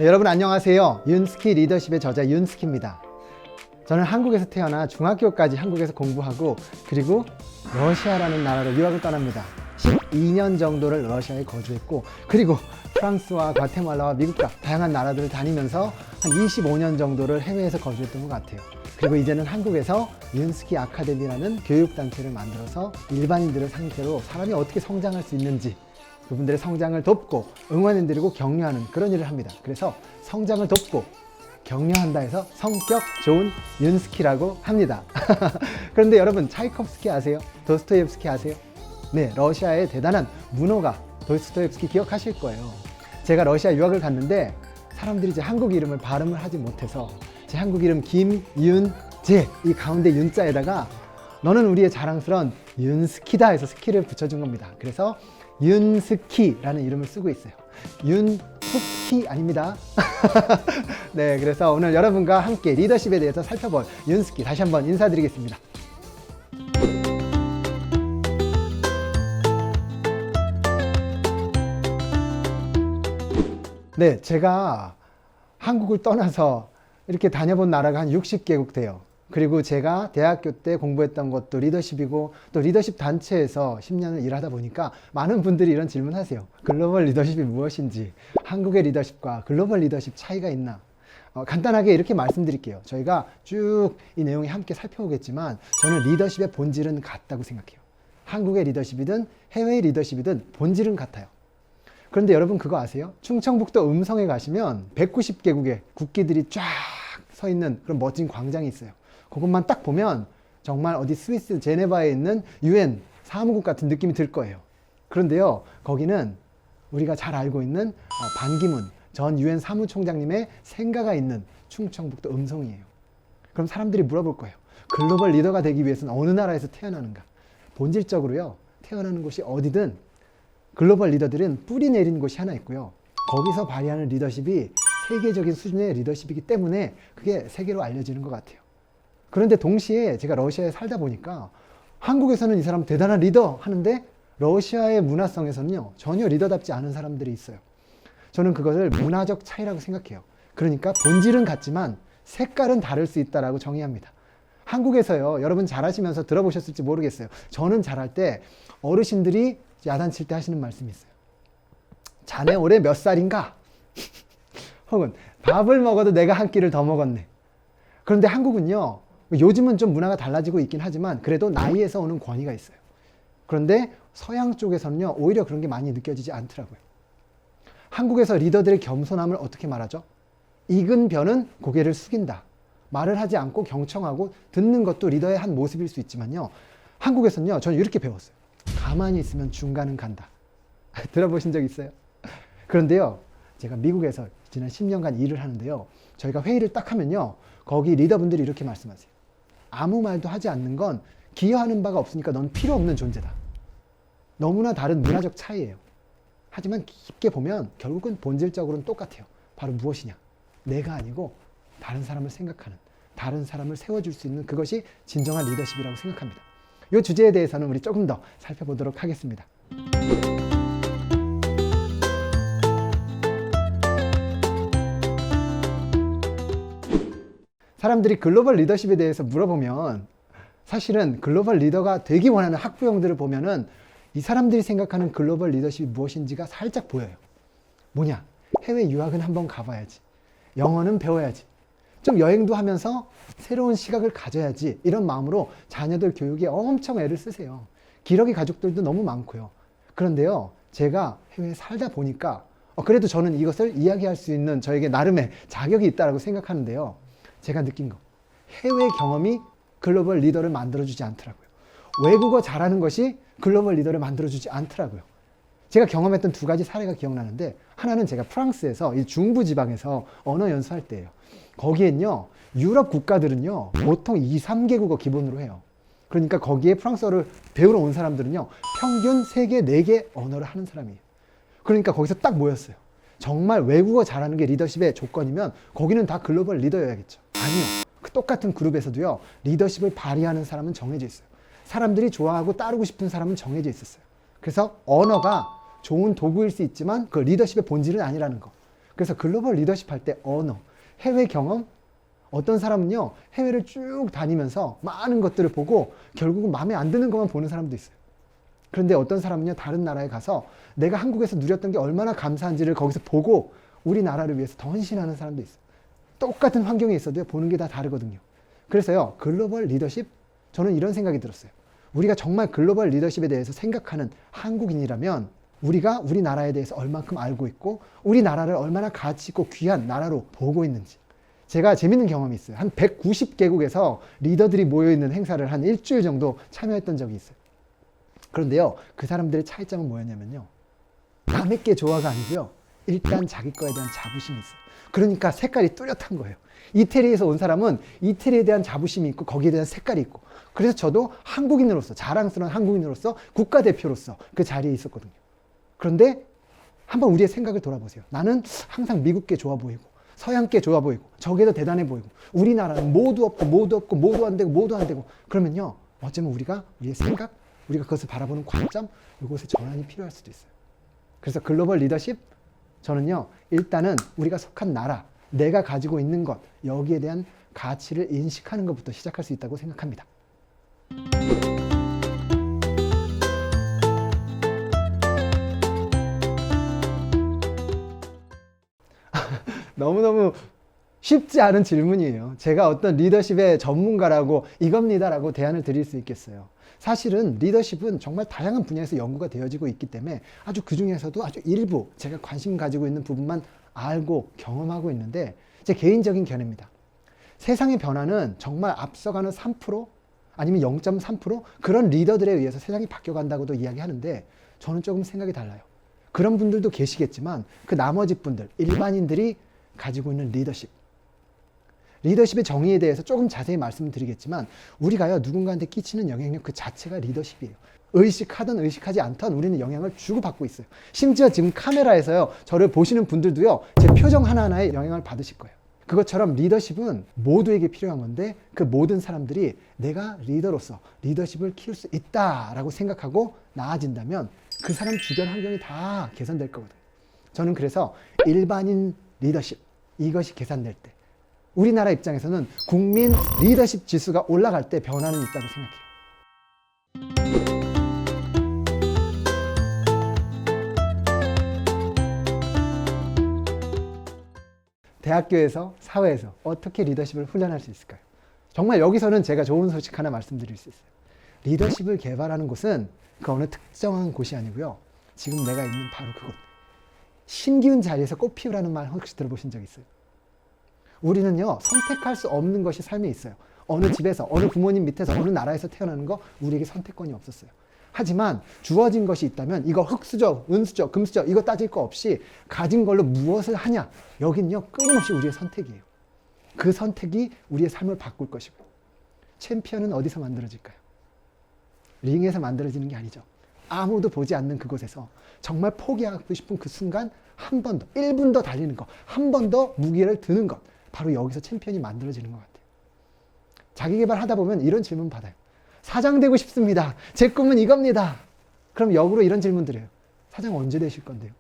네, 여러분 안녕하세요. 윤스키 리더십의 저자 윤스키입니다. 저는 한국에서 태어나 중학교까지 한국에서 공부하고 그리고 러시아라는 나라로 유학을 떠납니다. 12년 정도를 러시아에 거주했고 그리고 프랑스와 과테말라와 미국 등 다양한 나라들을 다니면서 한 25년 정도를 해외에서 거주했던 것 같아요. 그리고 이제는 한국에서 윤스키 아카데미라는 교육단체를 만들어서 일반인들을 상대로 사람이 어떻게 성장할 수 있는지 그분들의 성장을 돕고 응원해드리고 격려하는 그런 일을 합니다. 그래서 성장을 돕고 격려한다 해서 성격 좋은 윤스키라고 합니다. 그런데 여러분 차이콥스키 아세요? 도스토옙스키 아세요? 네, 러시아의 대단한 문호가 도스토옙스키 기억하실 거예요. 제가 러시아 유학을 갔는데 사람들이 제 한국 이름을 발음을 하지 못해서 제 한국 이름 김윤재 이 가운데 윤자에다가 너는 우리의 자랑스러운 윤스키다 해서 스키를 붙여준 겁니다. 그래서 윤스키라는 이름을 쓰고 있어요. 윤스키 아닙니다. 네, 그래서 오늘 여러분과 함께 리더십에 대해서 살펴볼 윤스키 다시 한번 인사드리겠습니다. 네, 제가 한국을 떠나서 이렇게 다녀본 나라가 한 60개국 돼요. 그리고 제가 대학교 때 공부했던 것도 리더십이고 또 리더십 단체에서 10년을 일하다 보니까 많은 분들이 이런 질문 하세요. 글로벌 리더십이 무엇인지, 한국의 리더십과 글로벌 리더십 차이가 있나? 간단하게 이렇게 말씀드릴게요. 저희가 쭉 이 내용이 함께 살펴보겠지만 저는 리더십의 본질은 같다고 생각해요. 한국의 리더십이든 해외의 리더십이든 본질은 같아요. 그런데 여러분 그거 아세요? 충청북도 음성에 가시면 190개국의 국기들이 쫙 서 있는 그런 멋진 광장이 있어요. 그것만 딱 보면 정말 어디 스위스 제네바에 있는 UN 사무국 같은 느낌이 들 거예요. 그런데요, 거기는 우리가 잘 알고 있는 반기문 전 UN 사무총장님의 생가가 있는 충청북도 음성이에요. 그럼 사람들이 물어볼 거예요. 글로벌 리더가 되기 위해서는 어느 나라에서 태어나는가? 본질적으로요, 태어나는 곳이 어디든 글로벌 리더들은 뿌리 내린 곳이 하나 있고요. 거기서 발휘하는 리더십이 세계적인 수준의 리더십이기 때문에 그게 세계로 알려지는 것 같아요. 그런데 동시에 제가 러시아에 살다 보니까 한국에서는 이 사람 대단한 리더 하는데 러시아의 문화성에서는요 전혀 리더답지 않은 사람들이 있어요. 저는 그것을 문화적 차이라고 생각해요. 그러니까 본질은 같지만 색깔은 다를 수 있다라고 정의합니다. 한국에서요, 여러분 잘하시면서 들어보셨을지 모르겠어요. 저는 잘할 때 어르신들이 야단칠 때 하시는 말씀이 있어요. 자네 올해 몇 살인가? 혹은 밥을 먹어도 내가 한 끼를 더 먹었네. 그런데 한국은요, 요즘은 좀 문화가 달라지고 있긴 하지만 그래도 나이에서 오는 권위가 있어요. 그런데 서양 쪽에서는요, 오히려 그런 게 많이 느껴지지 않더라고요. 한국에서 리더들의 겸손함을 어떻게 말하죠? 익은 벼는 고개를 숙인다. 말을 하지 않고 경청하고 듣는 것도 리더의 한 모습일 수 있지만요, 한국에서는요, 저는 이렇게 배웠어요. 가만히 있으면 중간은 간다. 들어보신 적 있어요? 그런데요, 제가 미국에서 지난 10년간 일을 하는데요, 저희가 회의를 딱 하면요, 거기 리더분들이 이렇게 말씀하세요. 아무 말도 하지 않는 건 기여하는 바가 없으니까 넌 필요 없는 존재다. 너무나 다른 문화적 차이예요. 하지만 깊게 보면 결국은 본질적으로는 똑같아요. 바로 무엇이냐? 내가 아니고 다른 사람을 생각하는, 다른 사람을 세워줄 수 있는 그것이 진정한 리더십이라고 생각합니다. 이 주제에 대해서는 우리 조금 더 살펴보도록 하겠습니다. 사람들이 글로벌 리더십에 대해서 물어보면 사실은 글로벌 리더가 되기 원하는 학부형들을 보면은 이 사람들이 생각하는 글로벌 리더십이 무엇인지가 살짝 보여요. 뭐냐? 해외 유학은 한번 가봐야지. 영어는 배워야지. 좀 여행도 하면서 새로운 시각을 가져야지. 이런 마음으로 자녀들 교육에 엄청 애를 쓰세요. 기러기 가족들도 너무 많고요. 그런데요, 제가 해외에 살다 보니까 그래도 저는 이것을 이야기할 수 있는 저에게 나름의 자격이 있다고 생각하는데요. 제가 느낀 거, 해외 경험이 글로벌 리더를 만들어주지 않더라고요. 외국어 잘하는 것이 글로벌 리더를 만들어주지 않더라고요. 제가 경험했던 두 가지 사례가 기억나는데, 하나는 제가 프랑스에서 이 중부 지방에서 언어 연수할 때예요. 거기엔요, 유럽 국가들은요 보통 2, 3개국어 기본으로 해요. 그러니까 거기에 프랑스어를 배우러 온 사람들은요 평균 3개, 4개 언어를 하는 사람이에요. 그러니까 거기서 딱 모였어요. 정말 외국어 잘하는 게 리더십의 조건이면 거기는 다 글로벌 리더여야겠죠. 아니요. 그 똑같은 그룹에서도요, 리더십을 발휘하는 사람은 정해져 있어요. 사람들이 좋아하고 따르고 싶은 사람은 정해져 있었어요. 그래서 언어가 좋은 도구일 수 있지만 그 리더십의 본질은 아니라는 거. 그래서 글로벌 리더십 할 때 언어, 해외 경험, 어떤 사람은요, 해외를 쭉 다니면서 많은 것들을 보고 결국은 마음에 안 드는 것만 보는 사람도 있어요. 그런데 어떤 사람은요, 다른 나라에 가서 내가 한국에서 누렸던 게 얼마나 감사한지를 거기서 보고 우리나라를 위해서 더 헌신하는 사람도 있어요. 똑같은 환경에 있어도 보는 게 다 다르거든요. 그래서요, 글로벌 리더십, 저는 이런 생각이 들었어요. 우리가 정말 글로벌 리더십에 대해서 생각하는 한국인이라면 우리가 우리나라에 대해서 얼만큼 알고 있고 우리나라를 얼마나 가치 있고 귀한 나라로 보고 있는지. 제가 재밌는 경험이 있어요. 한 190개국에서 리더들이 모여있는 행사를 한 일주일 정도 참여했던 적이 있어요. 그런데요, 그 사람들의 차이점은 뭐였냐면요, 남의 게 좋아가 아니고요, 일단 자기 거에 대한 자부심이 있어요. 그러니까 색깔이 뚜렷한 거예요. 이태리에서 온 사람은 이태리에 대한 자부심이 있고 거기에 대한 색깔이 있고, 그래서 저도 한국인으로서, 자랑스러운 한국인으로서, 국가대표로서 그 자리에 있었거든요. 그런데 한번 우리의 생각을 돌아보세요. 나는 항상 미국계 좋아 보이고 서양계 좋아 보이고 저게 더 대단해 보이고 우리나라는 모두 없고 모두 없고 모두 안 되고 모두 안 되고, 그러면요, 어쩌면 우리가 우리의 생각, 우리가 그것을 바라보는 관점, 이곳에 전환이 필요할 수도 있어요. 그래서 글로벌 리더십, 저는요, 일단은 우리가 속한 나라, 내가 가지고 있는 것, 여기에 대한 가치를 인식하는 것부터 시작할 수 있다고 생각합니다. 너무너무 쉽지 않은 질문이에요. 제가 어떤 리더십의 전문가라고 이겁니다라고 대안을 드릴 수 있겠어요. 사실은 리더십은 정말 다양한 분야에서 연구가 되어지고 있기 때문에 아주 그 중에서도 아주 일부 제가 관심 가지고 있는 부분만 알고 경험하고 있는데, 제 개인적인 견해입니다. 세상의 변화는 정말 앞서가는 3% 아니면 0.3% 그런 리더들에 의해서 세상이 바뀌어간다고도 이야기하는데, 저는 조금 생각이 달라요. 그런 분들도 계시겠지만 그 나머지 분들, 일반인들이 가지고 있는 리더십의 정의에 대해서 조금 자세히 말씀드리겠지만, 우리가요, 누군가한테 끼치는 영향력 그 자체가 리더십이에요. 의식하든 의식하지 않든 우리는 영향을 주고받고 있어요. 심지어 지금 카메라에서요, 저를 보시는 분들도요, 제 표정 하나하나에 영향을 받으실 거예요. 그것처럼 리더십은 모두에게 필요한 건데, 그 모든 사람들이 내가 리더로서 리더십을 키울 수 있다라고 생각하고 나아진다면 그 사람 주변 환경이 다 개선될 거거든요. 저는 그래서 일반인 리더십, 이것이 개선될 때, 우리나라 입장에서는 국민 리더십 지수가 올라갈 때 변화는 있다고 생각해요. 대학교에서, 사회에서 어떻게 리더십을 훈련할 수 있을까요? 정말 여기서는 제가 좋은 소식 하나 말씀드릴 수 있어요. 리더십을 개발하는 곳은 그 어느 특정한 곳이 아니고요, 지금 내가 있는 바로 그곳, 신기운 자리에서 꽃 피우라는 말 혹시 들어보신 적 있어요? 우리는요, 선택할 수 없는 것이 삶에 있어요. 어느 집에서, 어느 부모님 밑에서, 어느 나라에서 태어나는 거 우리에게 선택권이 없었어요. 하지만 주어진 것이 있다면 이거 흙수저, 은수저, 금수저 이거 따질 거 없이 가진 걸로 무엇을 하냐, 여긴요, 끊임없이 우리의 선택이에요. 그 선택이 우리의 삶을 바꿀 것이고, 챔피언은 어디서 만들어질까요? 링에서 만들어지는 게 아니죠. 아무도 보지 않는 그곳에서 정말 포기하고 싶은 그 순간 한 번 더, 1분 더 달리는 것, 한 번 더 무게를 드는 것, 바로 여기서 챔피언이 만들어지는 것 같아요. 자기 개발하다 보면 이런 질문 받아요. 사장 되고 싶습니다. 제 꿈은 이겁니다. 그럼 역으로 이런 질문 드려요. 사장 언제 되실 건데요?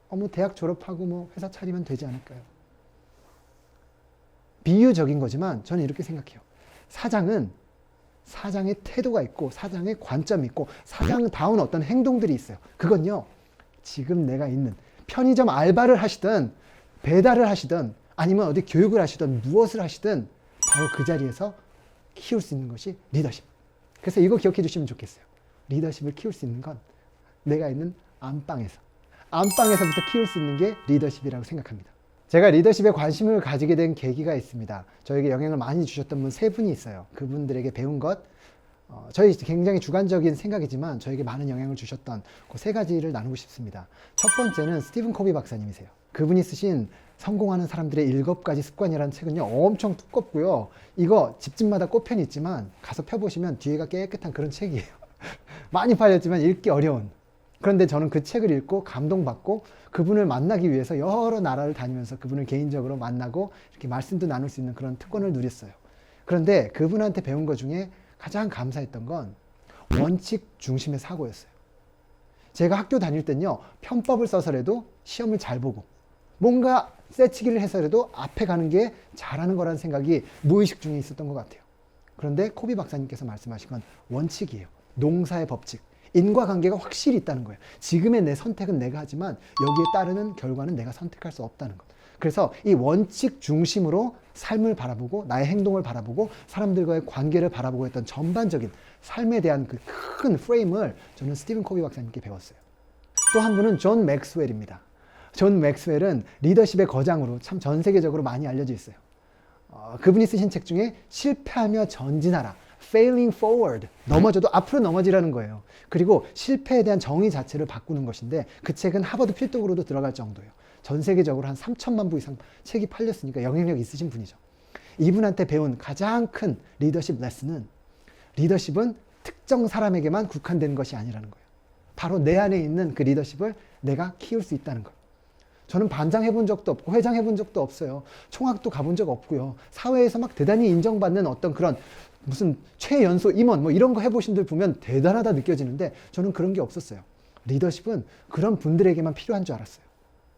뭐 대학 졸업하고 뭐 회사 차리면 되지 않을까요? 비유적인 거지만 저는 이렇게 생각해요. 사장은 사장의 태도가 있고 사장의 관점이 있고 사장다운 어떤 행동들이 있어요. 그건요, 지금 내가 있는 편의점 알바를 하시든 배달을 하시든 아니면 어디 교육을 하시든 무엇을 하시든 바로 그 자리에서 키울 수 있는 것이 리더십. 그래서 이거 기억해 주시면 좋겠어요. 리더십을 키울 수 있는 건 내가 있는 안방에서부터 키울 수 있는 게 리더십이라고 생각합니다. 제가 리더십에 관심을 가지게 된 계기가 있습니다. 저에게 영향을 많이 주셨던 분 3분이 있어요. 그분들에게 배운 것, 저희 굉장히 주관적인 생각이지만 저에게 많은 영향을 주셨던 그 3가지를 나누고 싶습니다. 첫 번째는 스티븐 코비 박사님이세요. 그분이 쓰신 성공하는 사람들의 7가지 습관이라는 책은요, 엄청 두껍고요. 이거 집집마다 꽃편이 있지만 가서 펴보시면 뒤에가 깨끗한 그런 책이에요. 많이 팔렸지만 읽기 어려운. 그런데 저는 그 책을 읽고 감동받고 그분을 만나기 위해서 여러 나라를 다니면서 그분을 개인적으로 만나고 이렇게 말씀도 나눌 수 있는 그런 특권을 누렸어요. 그런데 그분한테 배운 것 중에 가장 감사했던 건 원칙 중심의 사고였어요. 제가 학교 다닐 땐요, 편법을 써서라도 시험을 잘 보고 뭔가 쇠치기를 해서라도 앞에 가는 게 잘하는 거라는 생각이 무의식 중에 있었던 것 같아요. 그런데 코비 박사님께서 말씀하신 건 원칙이에요. 농사의 법칙. 인과관계가 확실히 있다는 거예요. 지금의 내 선택은 내가 하지만 여기에 따르는 결과는 내가 선택할 수 없다는 것. 그래서 이 원칙 중심으로 삶을 바라보고 나의 행동을 바라보고 사람들과의 관계를 바라보고 했던 전반적인 삶에 대한 그 큰 프레임을 저는 스티븐 코비 박사님께 배웠어요. 또 한 분은 존 맥스웰입니다. 존 맥스웰은 리더십의 거장으로 참 전 세계적으로 많이 알려져 있어요. 그분이 쓰신 책 중에 실패하며 전진하라. Failing forward. 넘어져도 앞으로 넘어지라는 거예요. 그리고 실패에 대한 정의 자체를 바꾸는 것인데 그 책은 하버드 필독으로도 들어갈 정도예요. 전 세계적으로 한 3천만 부 이상 책이 팔렸으니까 영향력 있으신 분이죠. 이분한테 배운 가장 큰 리더십 레슨은 리더십은 특정 사람에게만 국한되는 것이 아니라는 거예요. 바로 내 안에 있는 그 리더십을 내가 키울 수 있다는 거예요. 저는 반장 해본 적도 없고 회장 해본 적도 없어요. 총학도 가본 적 없고요. 사회에서 막 대단히 인정받는 어떤 그런 무슨 최연소 임원 뭐 이런 거 해보신 분 보면 대단하다 느껴지는데 저는 그런 게 없었어요. 리더십은 그런 분들에게만 필요한 줄 알았어요.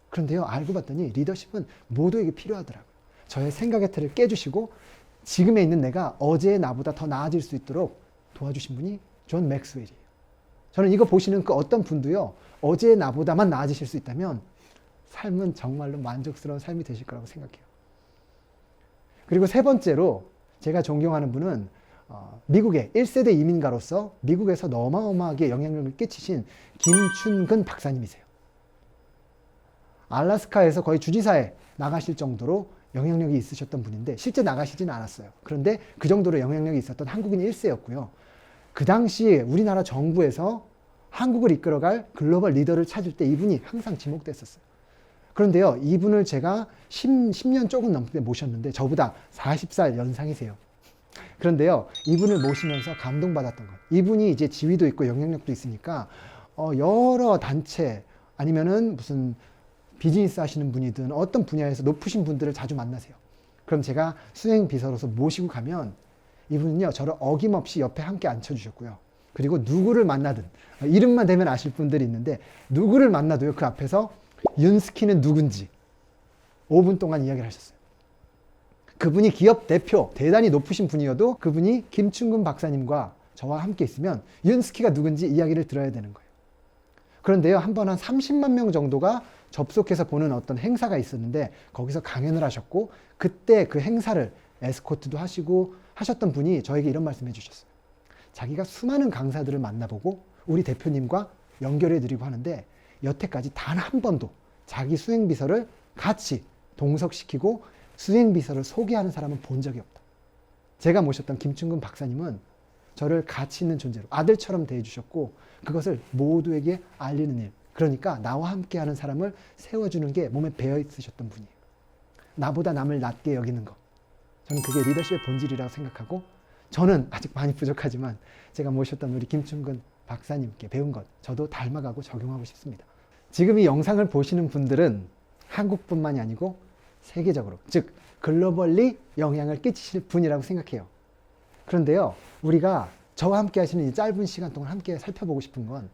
그런데요, 알고 봤더니 리더십은 모두에게 필요하더라고요. 저의 생각의 틀을 깨주시고 지금에 있는 내가 어제의 나보다 더 나아질 수 있도록 도와주신 분이 존 맥스웰이에요. 저는 이거 보시는 그 어떤 분도요, 어제의 나보다만 나아지실 수 있다면 삶은 정말로 만족스러운 삶이 되실 거라고 생각해요. 그리고 세 번째로 제가 존경하는 분은 미국의 1세대 이민가로서 미국에서 어마어마하게 영향력을 끼치신 김춘근 박사님이세요. 알래스카에서 거의 주지사에 나가실 정도로 영향력이 있으셨던 분인데 실제 나가시지는 않았어요. 그런데 그 정도로 영향력이 있었던 한국인 1세였고요. 그 당시에 우리나라 정부에서 한국을 이끌어갈 글로벌 리더를 찾을 때 이분이 항상 지목됐었어요. 그런데요, 이분을 제가 10년 조금 넘게 모셨는데 저보다 40살 연상이세요. 그런데요, 이분을 모시면서 감동받았던 것. 이분이 이제 지위도 있고 영향력도 있으니까 여러 단체 아니면은 무슨 비즈니스 하시는 분이든 어떤 분야에서 높으신 분들을 자주 만나세요. 그럼 제가 수행 비서로서 모시고 가면 이분은요, 저를 어김없이 옆에 함께 앉혀주셨고요. 그리고 누구를 만나든 이름만 대면 아실 분들이 있는데 누구를 만나도요, 그 앞에서 윤스키는 누군지 5분 동안 이야기를 하셨어요. 그분이 기업 대표, 대단히 높으신 분이어도 그분이 김춘근 박사님과 저와 함께 있으면 윤스키가 누군지 이야기를 들어야 되는 거예요. 그런데요, 한 번 한 30만 명 정도가 접속해서 보는 어떤 행사가 있었는데 거기서 강연을 하셨고 그때 그 행사를 에스코트도 하시고 하셨던 분이 저에게 이런 말씀 해주셨어요. 자기가 수많은 강사들을 만나보고 우리 대표님과 연결해드리고 하는데 여태까지 단 한 번도 자기 수행비서를 같이 동석시키고 수행비서를 소개하는 사람은 본 적이 없다. 제가 모셨던 김춘근 박사님은 저를 가치 있는 존재로 아들처럼 대해주셨고 그것을 모두에게 알리는 일, 그러니까 나와 함께하는 사람을 세워주는 게 몸에 배어 있으셨던 분이에요. 나보다 남을 낮게 여기는 것, 저는 그게 리더십의 본질이라고 생각하고 저는 아직 많이 부족하지만 제가 모셨던 우리 김춘근 박사님께 배운 것 저도 닮아가고 적용하고 싶습니다. 지금 이 영상을 보시는 분들은 한국뿐만이 아니고 세계적으로, 즉 글로벌리 영향을 끼치실 분이라고 생각해요. 그런데요, 우리가 저와 함께 하시는 이 짧은 시간 동안 함께 살펴보고 싶은 건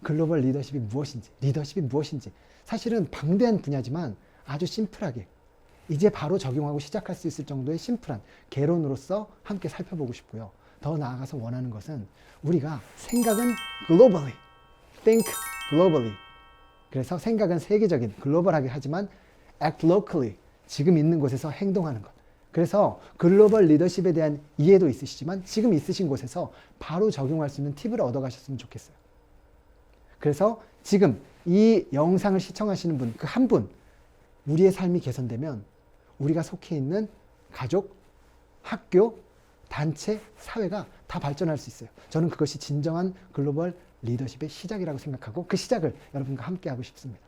글로벌 리더십이 무엇인지 사실은 방대한 분야지만 아주 심플하게 이제 바로 적용하고 시작할 수 있을 정도의 심플한 개론으로서 함께 살펴보고 싶고요. 더 나아가서 원하는 것은 우리가 생각은 globally, think globally. 그래서 생각은 세계적인, 글로벌하게 하지만 act locally, 지금 있는 곳에서 행동하는 것. 그래서 글로벌 리더십에 대한 이해도 있으시지만 지금 있으신 곳에서 바로 적용할 수 있는 팁을 얻어가셨으면 좋겠어요. 그래서 지금 이 영상을 시청하시는 분, 그 한 분, 우리의 삶이 개선되면 우리가 속해 있는 가족, 학교, 단체, 사회가 다 발전할 수 있어요. 저는 그것이 진정한 글로벌 리더십의 시작이라고 생각하고 그 시작을 여러분과 함께 하고 싶습니다.